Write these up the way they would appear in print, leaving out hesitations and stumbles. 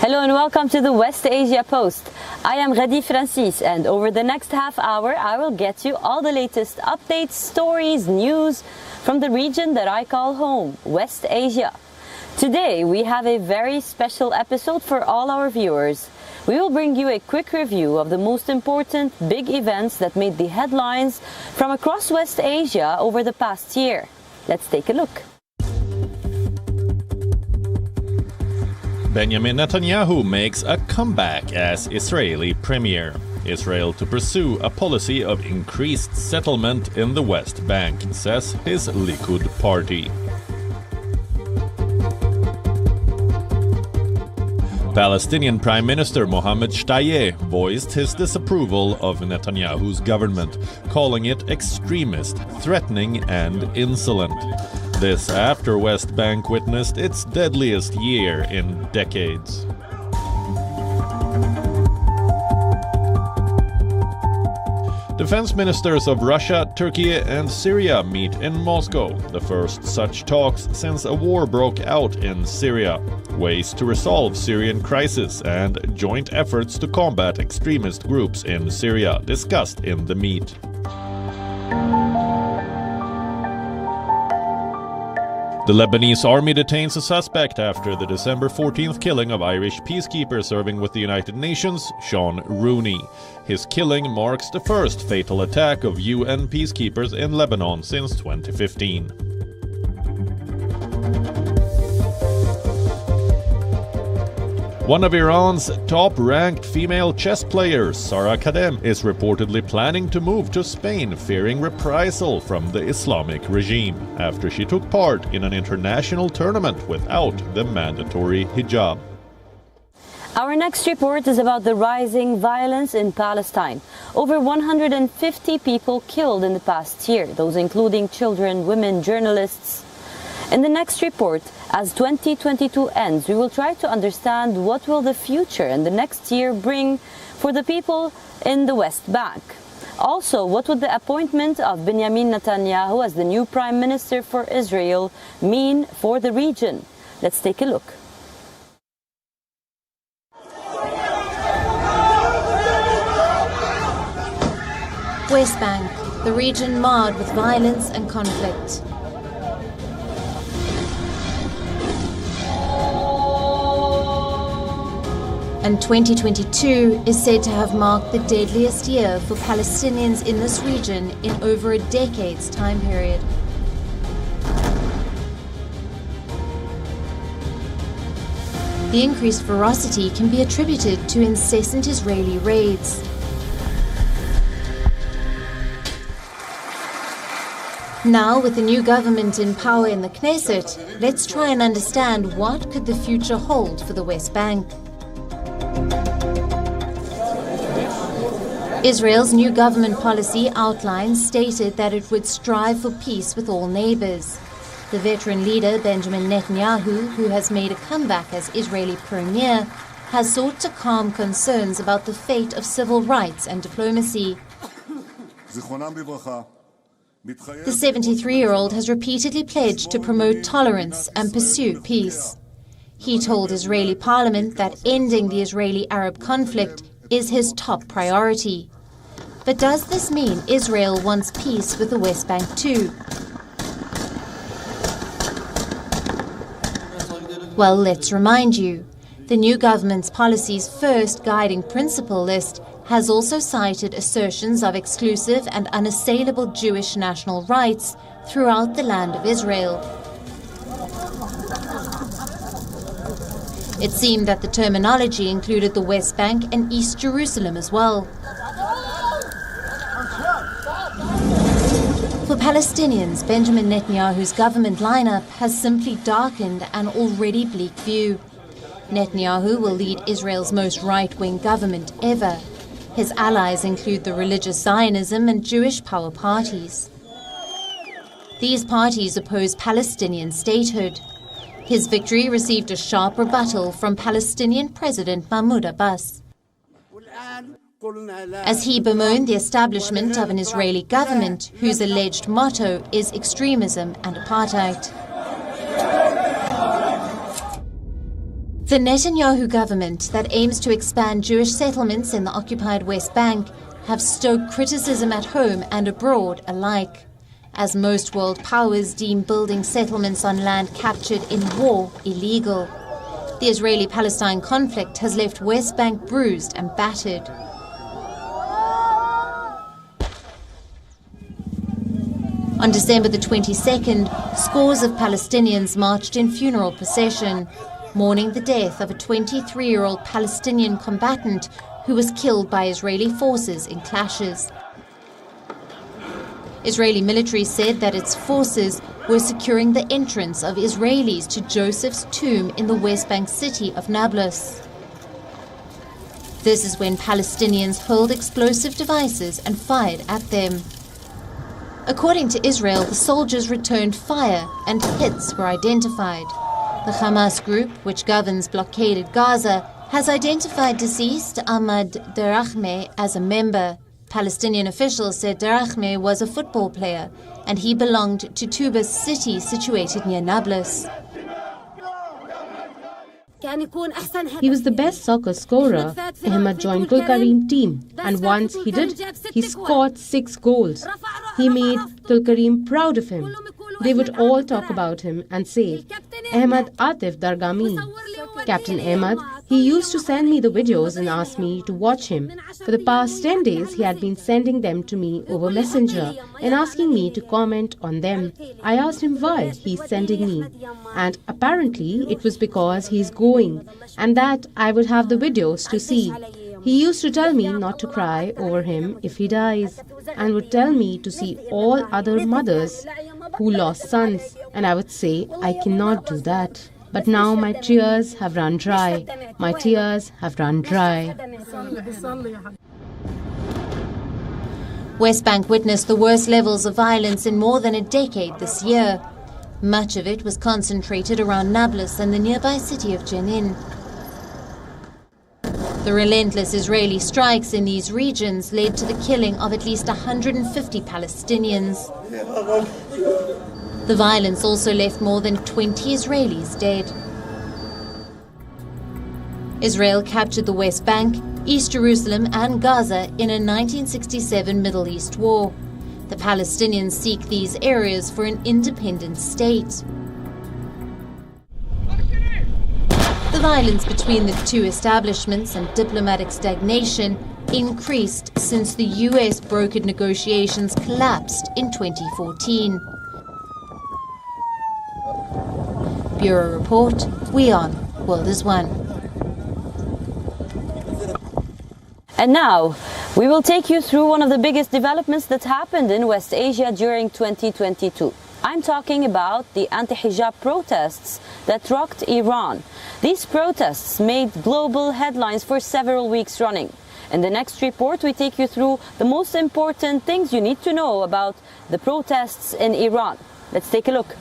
Hello and welcome to the West Asia Post. I am Ghadi Francis, and over the next half hour I will get you all the latest updates, stories, news from the region that I call home, West Asia. Today we have a very special episode for all our viewers. We will bring you a quick review of the most important big events that made the headlines from across West Asia over the past year. Let's take a look. Benjamin Netanyahu makes a comeback as Israeli premier. Israel to pursue a policy of increased settlement in the West Bank, says his Likud party. Palestinian Prime Minister Mohammed Shtayyeh voiced his disapproval of Netanyahu's government, calling it extremist, threatening and insolent. This after West Bank witnessed its deadliest year in decades. Defense ministers of Russia, Turkey and Syria meet in Moscow, the first such talks since a war broke out in Syria. Ways to resolve Syrian crisis and joint efforts to combat extremist groups in Syria discussed in the meet. The Lebanese army detains a suspect after the December 14th killing of Irish peacekeeper serving with the United Nations, Sean Rooney. His killing marks the first fatal attack of UN peacekeepers in Lebanon since 2015. One of Iran's top-ranked female chess players, Sara Kadem, is reportedly planning to move to Spain, fearing reprisal from the Islamic regime, after she took part in an international tournament without the mandatory hijab. Our next report is about the rising violence in Palestine. Over 150 people killed in the past year, those including children, women, journalists. In the next report, as 2022 ends, we will try to understand what will the future and the next year bring for the people in the West Bank. Also, what would the appointment of Benjamin Netanyahu as the new Prime Minister for Israel mean for the region? Let's take a look. West Bank, the region marred with violence and conflict. And 2022 is said to have marked the deadliest year for Palestinians in this region in over a decade's time period. The increased ferocity can be attributed to incessant Israeli raids. Now, with the new government in power in the Knesset, let's try and understand what could the future hold for the West Bank. Israel's new government policy outlines stated that it would strive for peace with all neighbors. The veteran leader, Benjamin Netanyahu, who has made a comeback as Israeli premier, has sought to calm concerns about the fate of civil rights and diplomacy. The 73-year-old has repeatedly pledged to promote tolerance and pursue peace. He told Israeli parliament that ending the Israeli-Arab conflict is his top priority. But does this mean Israel wants peace with the West Bank too? Well, let's remind you. The new government's policy's first guiding principle list has also cited assertions of exclusive and unassailable Jewish national rights throughout the land of Israel. It seemed that the terminology included the West Bank and East Jerusalem as well. For Palestinians, Benjamin Netanyahu's government lineup has simply darkened an already bleak view. Netanyahu will lead Israel's most right-wing government ever. His allies include the religious Zionism and Jewish power parties. These parties oppose Palestinian statehood. His victory received a sharp rebuttal from Palestinian President Mahmoud Abbas, as he bemoaned the establishment of an Israeli government whose alleged motto is extremism and apartheid. The Netanyahu government that aims to expand Jewish settlements in the occupied West Bank have stoked criticism at home and abroad alike, as most world powers deem building settlements on land captured in war illegal. The Israeli-Palestine conflict has left West Bank bruised and battered. On December the 22nd, scores of Palestinians marched in funeral procession, mourning the death of a 23-year-old Palestinian combatant who was killed by Israeli forces in clashes. Israeli military said that its forces were securing the entrance of Israelis to Joseph's tomb in the West Bank city of Nablus. This is when Palestinians hurled explosive devices and fired at them. According to Israel, the soldiers returned fire and hits were identified. The Hamas group, which governs blockaded Gaza, has identified deceased Ahmad Darahmeh as a member. Palestinian officials said Darahmeh was a football player and he belonged to Tubas city situated near Nablus. He was the best soccer scorer. Ahmad joined Tulkarim team, and once he scored 6 goals. He made Tulkarim proud of him. They would all talk about him and say, Ahmad Atif Dargami. Captain Ahmad, he used to send me the videos and ask me to watch him. For the past 10 days, he had been sending them to me over Messenger and asking me to comment on them. I asked him why he's sending me. And apparently, it was because he's going and that I would have the videos to see. He used to tell me not to cry over him if he dies and would tell me to see all other mothers who lost sons, and I would say I cannot do that. But now my tears have run dry. My tears have run dry. West Bank witnessed the worst levels of violence in more than a decade this year. Much of it was concentrated around Nablus and the nearby city of Jenin. The relentless Israeli strikes in these regions led to the killing of at least 150 Palestinians. The violence also left more than 20 Israelis dead. Israel captured the West Bank, East Jerusalem and Gaza in a 1967 Middle East war. The Palestinians seek these areas for an independent state. The violence between the two establishments and diplomatic stagnation increased since the US brokered negotiations collapsed in 2014. Bureau Report, WION, World is One. And now, we will take you through one of the biggest developments that happened in West Asia during 2022. I'm talking about the anti-hijab protests that rocked Iran. These protests made global headlines for several weeks running. In the next report, we take you through the most important things you need to know about the protests in Iran. Let's take a look.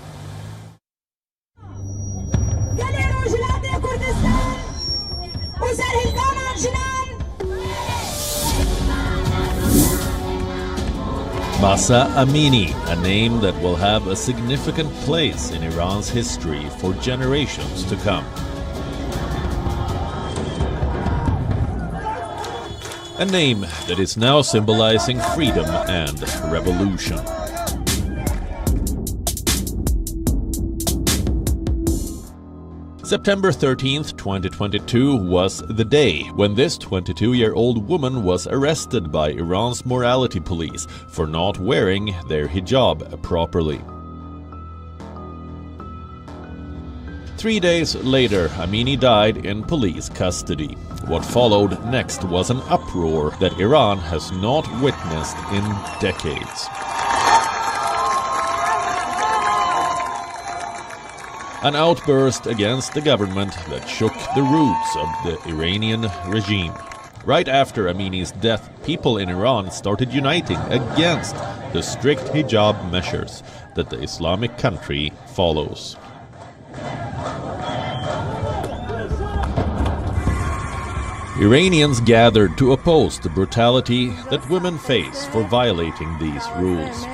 Mahsa Amini, a name that will have a significant place in Iran's history for generations to come. A name that is now symbolizing freedom and revolution. September 13th, 2022 was the day when this 22-year-old woman was arrested by Iran's morality police for not wearing their hijab properly. 3 days later, Amini died in police custody. What followed next was an uproar that Iran has not witnessed in decades. An outburst against the government that shook the roots of the Iranian regime. Right after Amini's death, people in Iran started uniting against the strict hijab measures that the Islamic country follows. Iranians gathered to oppose the brutality that women face for violating these rules.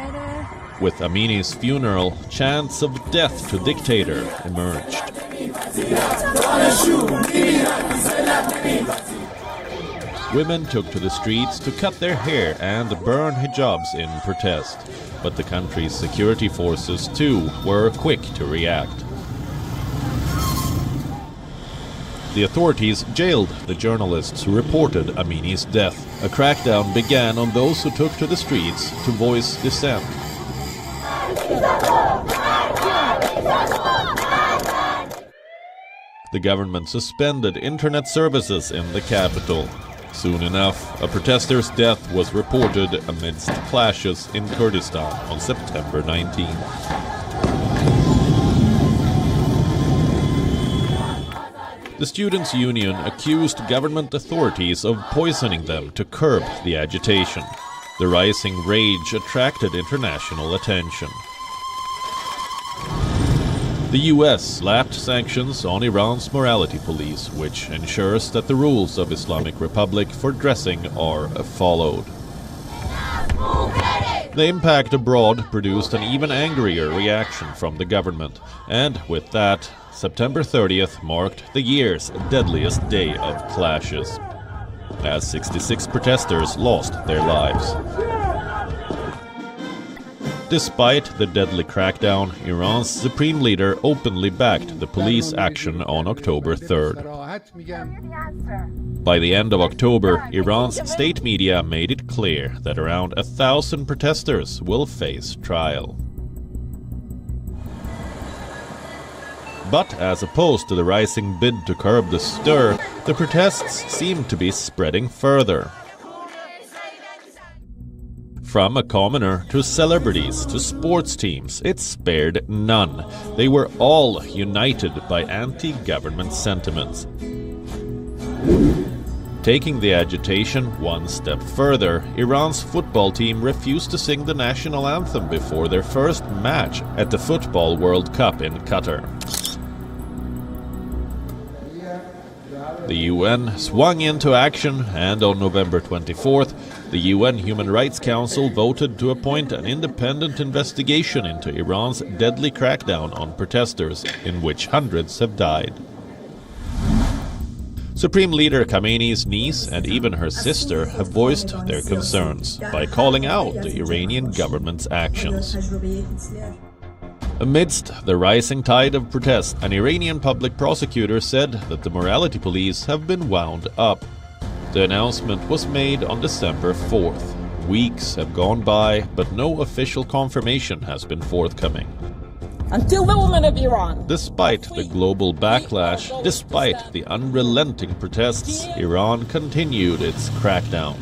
With Amini's funeral, chants of death to dictator emerged. Women took to the streets to cut their hair and burn hijabs in protest. But the country's security forces, too, were quick to react. The authorities jailed the journalists who reported Amini's death. A crackdown began on those who took to the streets to voice dissent. The government suspended internet services in the capital. Soon enough, a protester's death was reported amidst clashes in Kurdistan on September 19. The students' union accused government authorities of poisoning them to curb the agitation. The rising rage attracted international attention. The US slapped sanctions on Iran's morality police, which ensures that the rules of Islamic Republic for dressing are followed. The impact abroad produced an even angrier reaction from the government, and with that, September 30th marked the year's deadliest day of clashes, as 66 protesters lost their lives. Despite the deadly crackdown, Iran's supreme leader openly backed the police action on October 3rd. By the end of October, Iran's state media made it clear that around 1,000 protesters will face trial. But as opposed to the rising bid to curb the stir, the protests seem to be spreading further. From a commoner to celebrities to sports teams, it spared none. They were all united by anti-government sentiments. Taking the agitation one step further, Iran's football team refused to sing the national anthem before their first match at the Football World Cup in Qatar. The UN swung into action, and on November 24th, the UN Human Rights Council voted to appoint an independent investigation into Iran's deadly crackdown on protesters, in which hundreds have died. Supreme Leader Khamenei's niece and even her sister have voiced their concerns by calling out the Iranian government's actions. Amidst the rising tide of protest, an Iranian public prosecutor said that the morality police have been wound up. The announcement was made on December 4th. Weeks have gone by, but no official confirmation has been forthcoming. Until the women of Iran. Despite the global backlash, despite the unrelenting protests, Iran continued its crackdown.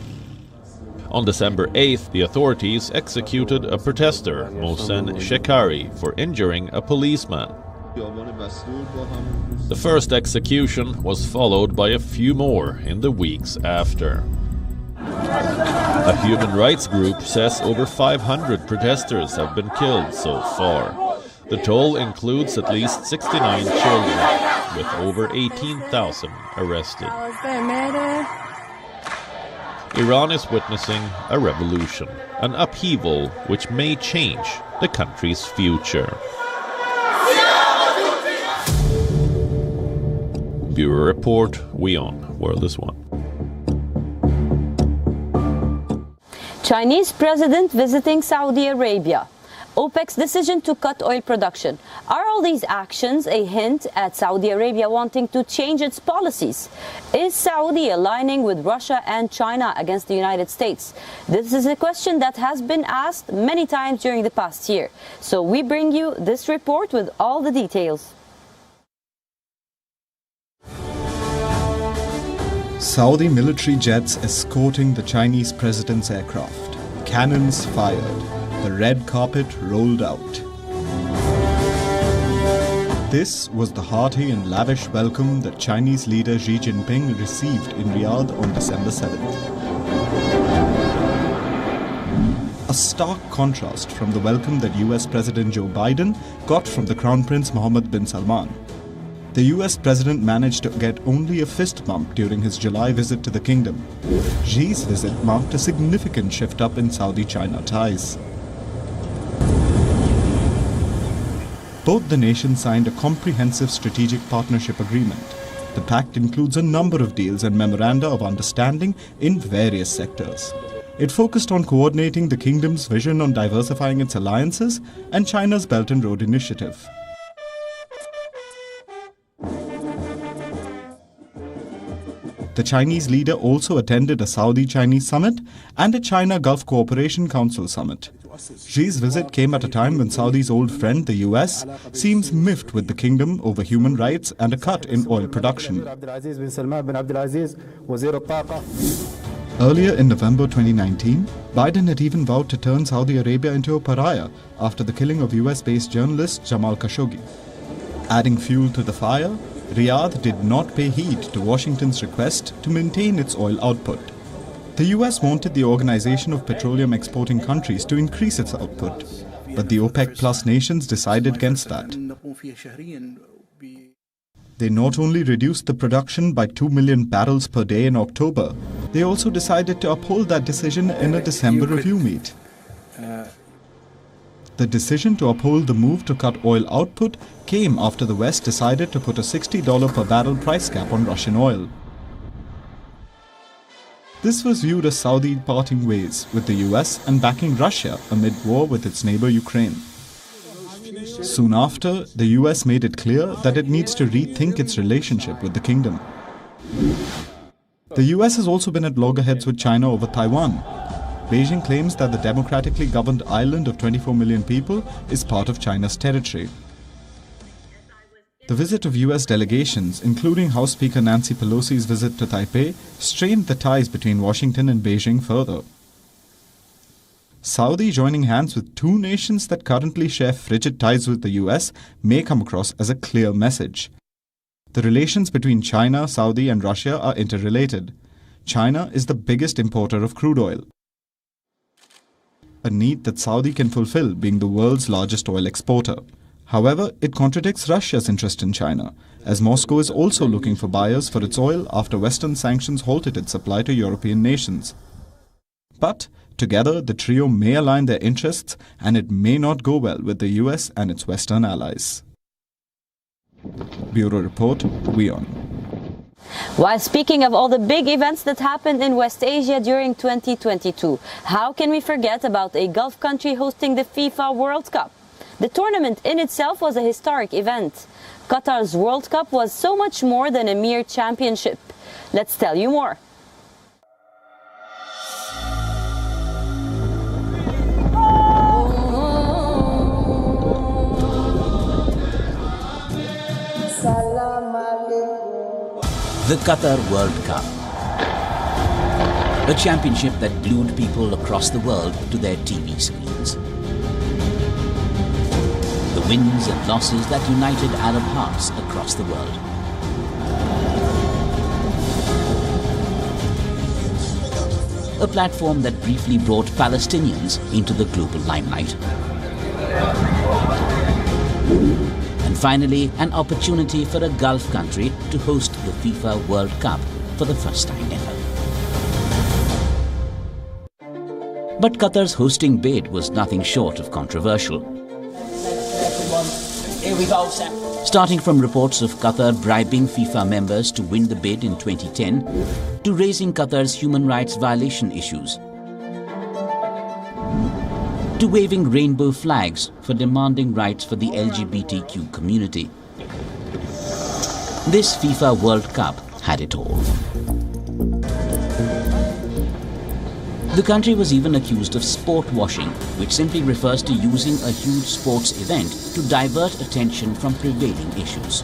On December 8th, the authorities executed a protester, Mohsen Shekari, for injuring a policeman. The first execution was followed by a few more in the weeks after. A human rights group says over 500 protesters have been killed so far. The toll includes at least 69 children, with over 18,000 arrested. Iran is witnessing a revolution, an upheaval which may change the country's future. Bureau Report, WION World is One. Chinese president visiting Saudi Arabia. OPEC's decision to cut oil production. Are all these actions a hint at Saudi Arabia wanting to change its policies? Is Saudi aligning with Russia and China against the United States? This is a question that has been asked many times during the past year. So we bring you this report with all the details. Saudi military jets escorting the Chinese president's aircraft. Cannons fired. The red carpet rolled out. This was the hearty and lavish welcome that Chinese leader Xi Jinping received in Riyadh on December 7th. A stark contrast from the welcome that US President Joe Biden got from the Crown Prince Mohammed bin Salman. The US President managed to get only a fist bump during his July visit to the kingdom. Xi's visit marked a significant shift up in Saudi-China ties. both the nations signed a comprehensive strategic partnership agreement. The pact includes a number of deals and memoranda of understanding in various sectors. It focused on coordinating the kingdom's vision on diversifying its alliances and China's Belt and Road Initiative. The Chinese leader also attended a Saudi-Chinese summit and a China-Gulf Cooperation Council summit. Xi's visit came at a time when Saudi's old friend, the US, seems miffed with the kingdom over human rights and a cut in oil production. Earlier in November 2019, Biden had even vowed to turn Saudi Arabia into a pariah after the killing of US-based journalist Jamal Khashoggi. Adding fuel to the fire, Riyadh did not pay heed to Washington's request to maintain its oil output. The US wanted the Organization of Petroleum Exporting Countries to increase its output, but the OPEC Plus nations decided against that. They not only reduced the production by 2 million barrels per day in October, they also decided to uphold that decision in a December review meet. The decision to uphold the move to cut oil output came after the West decided to put a $60 per barrel price cap on Russian oil. This was viewed as Saudi parting ways with the US and backing Russia amid war with its neighbor Ukraine. Soon after, the US made it clear that it needs to rethink its relationship with the kingdom. The US has also been at loggerheads with China over Taiwan. Beijing claims that the democratically governed island of 24 million people is part of China's territory. The visit of US delegations, including House Speaker Nancy Pelosi's visit to Taipei, strained the ties between Washington and Beijing further. Saudi joining hands with two nations that currently share frigid ties with the US may come across as a clear message. The relations between China, Saudi and Russia are interrelated. China is the biggest importer of crude oil, a need that Saudi can fulfill, being the world's largest oil exporter. However, it contradicts Russia's interest in China, as Moscow is also looking for buyers for its oil after Western sanctions halted its supply to European nations. But together, the trio may align their interests, and it may not go well with the US and its Western allies. Bureau Report, WION. While speaking of all the big events that happened in West Asia during 2022, how can we forget about a Gulf country hosting the FIFA World Cup? The tournament in itself was a historic event. Qatar's World Cup was so much more than a mere championship. Let's tell you more. The Qatar World Cup, a championship that glued people across the world to their TV screens. The wins and losses that united Arab hearts across the world. A platform that briefly brought Palestinians into the global limelight. And finally, an opportunity for a Gulf country to host the FIFA World Cup for the first time ever. But Qatar's hosting bid was nothing short of controversial. Here we go, sir. Starting from reports of Qatar bribing FIFA members to win the bid in 2010, to raising Qatar's human rights violation issues, to waving rainbow flags for demanding rights for the LGBTQ community. This FIFA World Cup had it all. The country was even accused of sport washing, which simply refers to using a huge sports event to divert attention from prevailing issues.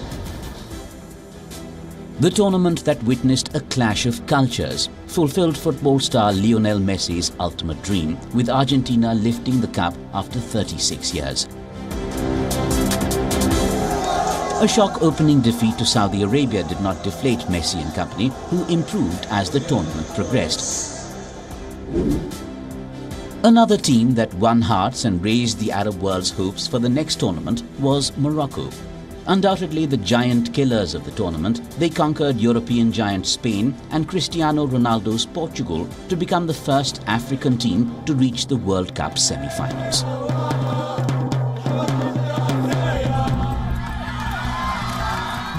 The tournament that witnessed a clash of cultures fulfilled football star Lionel Messi's ultimate dream, with Argentina lifting the cup after 36 years. A shock opening defeat to Saudi Arabia did not deflate Messi and company, who improved as the tournament progressed. Another team that won hearts and raised the Arab world's hopes for the next tournament was Morocco. Undoubtedly the giant killers of the tournament, they conquered European giant Spain and Cristiano Ronaldo's Portugal to become the first African team to reach the World Cup semi-finals.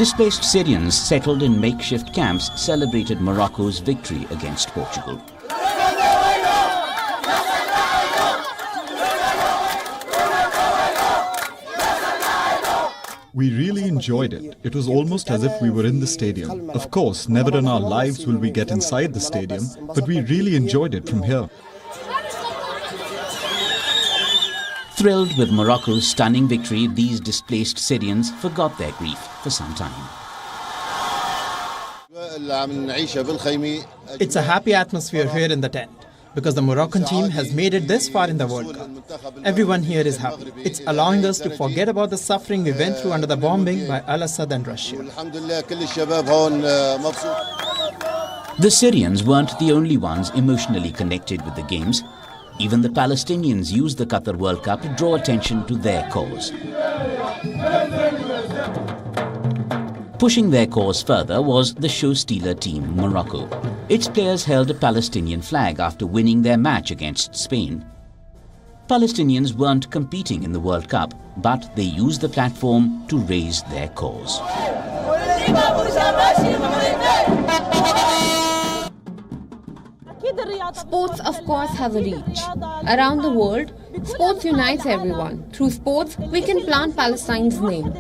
Displaced Syrians settled in makeshift camps celebrated Morocco's victory against Portugal. We really enjoyed it. It was almost as if we were in the stadium. Of course, never in our lives will we get inside the stadium, but we really enjoyed it from here. Thrilled with Morocco's stunning victory, these displaced Syrians forgot their grief for some time. It's a happy atmosphere here in the tent because the Moroccan team has made it this far in the World Cup. Everyone here is happy. It's allowing us to forget about the suffering we went through under the bombing by Al-Assad and Russia. The Syrians weren't the only ones emotionally connected with the games. Even the Palestinians used the Qatar World Cup to draw attention to their cause. Pushing their cause further was the show-stealer team, Morocco. Its players held a Palestinian flag after winning their match against Spain. Palestinians weren't competing in the World Cup, but they used the platform to raise their cause. Sports, of course, have a reach. Around the world, sports unites everyone. Through sports, we can plant Palestine's name.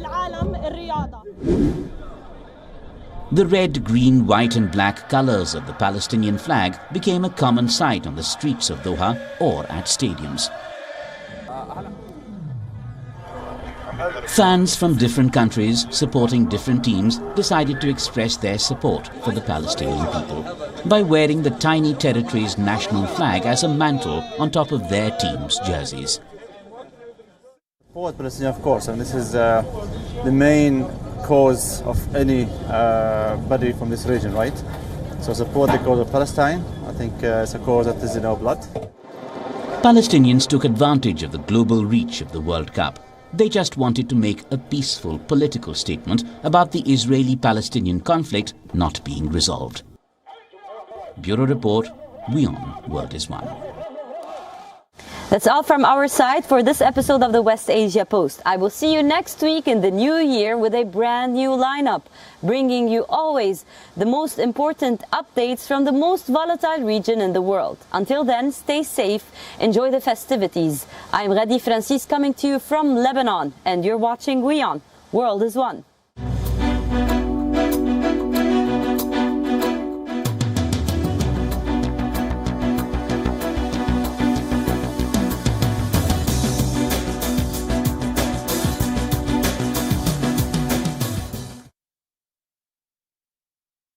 The red, green, white and black colours of the Palestinian flag became a common sight on the streets of Doha or at stadiums. Fans from different countries supporting different teams decided to express their support for the Palestinian people by wearing the tiny territory's national flag as a mantle on top of their team's jerseys. Support Palestine, of course, and this is the main cause of any body from this region, right? So support the cause of Palestine. I think it's a cause that is in our blood. Palestinians took advantage of the global reach of the World Cup. They just wanted to make a peaceful political statement about the Israeli-Palestinian conflict not being resolved. Bureau Report, WION World is One. That's all from our side for this episode of the West Asia Post. I will see you next week in the new year with a brand new lineup, bringing you always the most important updates from the most volatile region in the world. Until then, stay safe, enjoy the festivities. I'm Ghadi Francis coming to you from Lebanon, and you're watching WION World is One.